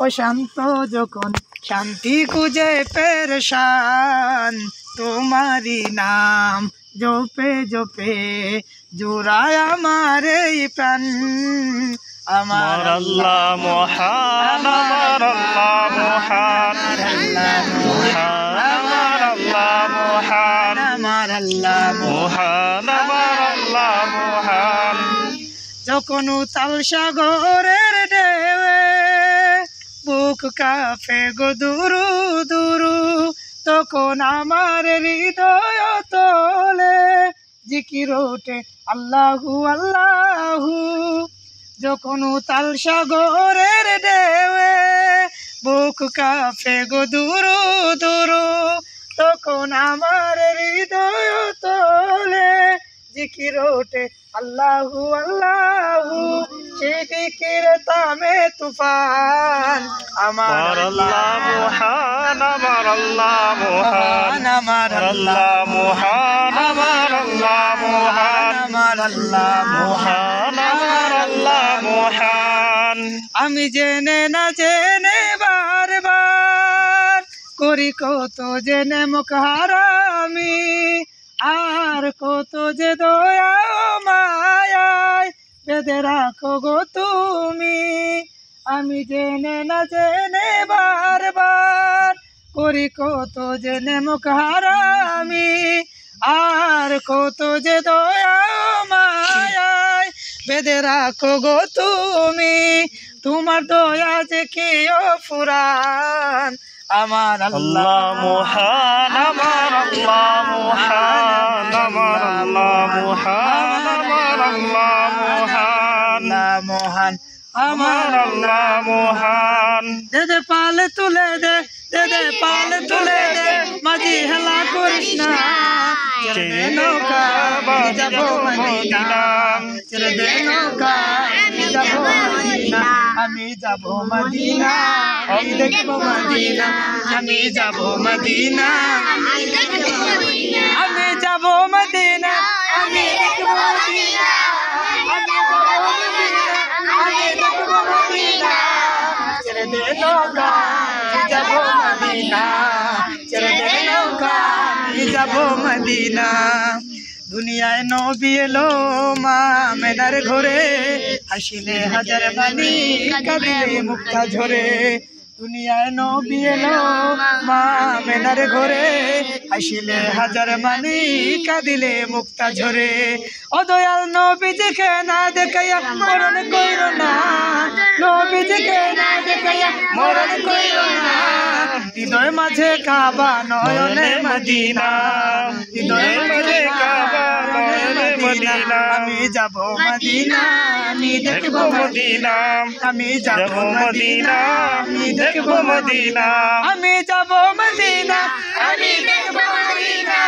অশান্ত যখন শান্তি খুঁজে পেরেশান, তোমারি নাম জপে জপে জুড়ায় আমার এই প্রাণ। আমার আল্লাহ মহান, আমার আল্লাহ মহান, আমার আল্লাহ মহান, আমার আল্লাহ মহান, আমার আল্লাহ মহান। যখন উতাল সাগরের ঢেউয়ে বুক কাঁপে গো দুরু দুরু, তখন আমার হৃদয় তলে জিকির ওঠে আল্লাহু আল্লাহু। যখন উতাল সাগরের ঢেউয়ে বুক কাঁপে গো দুরু দুরু, তখন আমার হৃদয় তলে জিকির ওঠে আল্লাহু আল্লাহু। সেই জিকির তামে তুফান, আমার আল্লাহ মহান, আমার আল্লাহ মহান, আমার আল্লাহ মহান, আমার আল্লাহ মহান, আমার আল্লাহ মহান, আমার আল্লাহ মহান। আমি জেনে না জেনে বারবার করি কত জেনে মুখ হারামি, আর কত যে দয়া মায়ায় বেঁধে রাখো গো তুমি। আমি জেনে না জেনে বারবার করি কত জেনে মুখ হারামি, আর কত যে দয়া মায়ায় বেঁধে রাখো গো তুমি। তোমার দয়া যে কেউ ফুরান, আমার আল্লাহ মহান, আমার আল্লাহ মহান, আমার আল্লাহ মহান, আমার আল্লাহ মহান, মহান, আমার আল্লাহ মহান। দে পালে তুলে দে, দে পালে তুলে দে, মাঝি হেলা করিস না। ছেড়ে দে নৌকা আমি যাবো মদিনা, ছেড়ে দে নৌকা আমি যাবো মদিনা, আমি যাবো মদিনা, আমি দেখবো মদিনা, আমি যাবো মদিনা, আমি যাবো মদিনা, আমি দেখবো মদিনা, আমি যাবো মদিনা, আমি দেখবো মদিনা। ছেড়ে দে নৌকা আমি যাবো মদিনা, ছেড়ে দে নৌকা আমি যাবো মদিনা। দুনিয়ায় নবী এলো মা মেনার ঘরে, হাসিলে হাজার বাণী কাঁদিলে মুক্তা ঝরে। দুনিয়ায় নবী এলো মা মেনার ঘরে, হাসিলে হাজার বাণী কাঁদিলে মুক্তা ঝরে। ও দয়াল নবী দেখে না দেখাইয়া মরণ কইর না, নবী দেখে না দেখাইয়া মরণ কইর না। হৃদয় মাঝে কাবা নয়নে মদিনা, হৃদয় মাঝে কাবা নয়নে মদিনা। আমি যাব মদিনা, আমি দেখব মদিনা, আমি যাব মদিনা, আমি দেখব মদিনা, আমি যাব মদিনা, আমি দেখব মদিনা,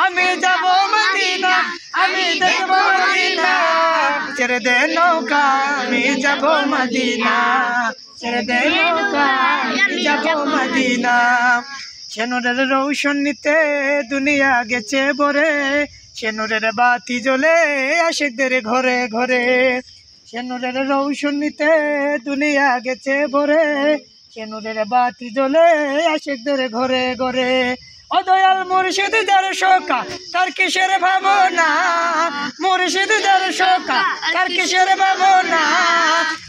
আমি যাব মদিনা, আমি দেখব মদিনা। ছেড়ে দে নৌকা আমি যাব মদিনা, ছেড়ে দে নৌকা আমি যাব মদিনা। সেনুরের রৌশনীতে দুনিয়া গেছে ভরে, সেনুরের বাতি জ্বলে আশিকদের ঘরে ঘরে। সেনুরের রৌশনীতে দুনিয়া গেছে ভরে, সেনুরের বাতি জ্বলে আশিকদের ঘরে ঘরে। ও দয়াল মুর্শিদ যার শোকা তার কিসের ভাবনা, মুর্শিদ যার শোকা তার কিসের ভাবনা।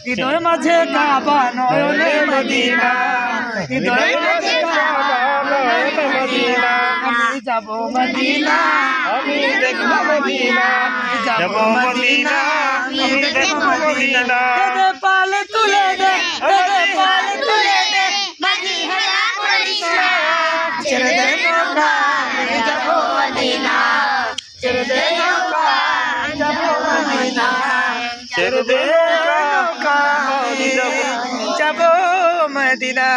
হৃদয় মাঝে কাবা নয়নে মদিনা, হৃদয় মাঝে কাবা নয়নে মদিনা। আমি যাব মদিনা, আমি দেখব মদিনা, যাব মদিনা, আমি দেখব মদিনা। দে পালে তুলে দে, দে পালে তুলে দে, মাঝি হেলা করিস না। ছেড়ে দে নৌকা আমি যাব মদিনা, ছেড়ে দে নৌকা আমি যাব মদিনা, ছেড়ে দে নৌকা আমি যাব মদিনা।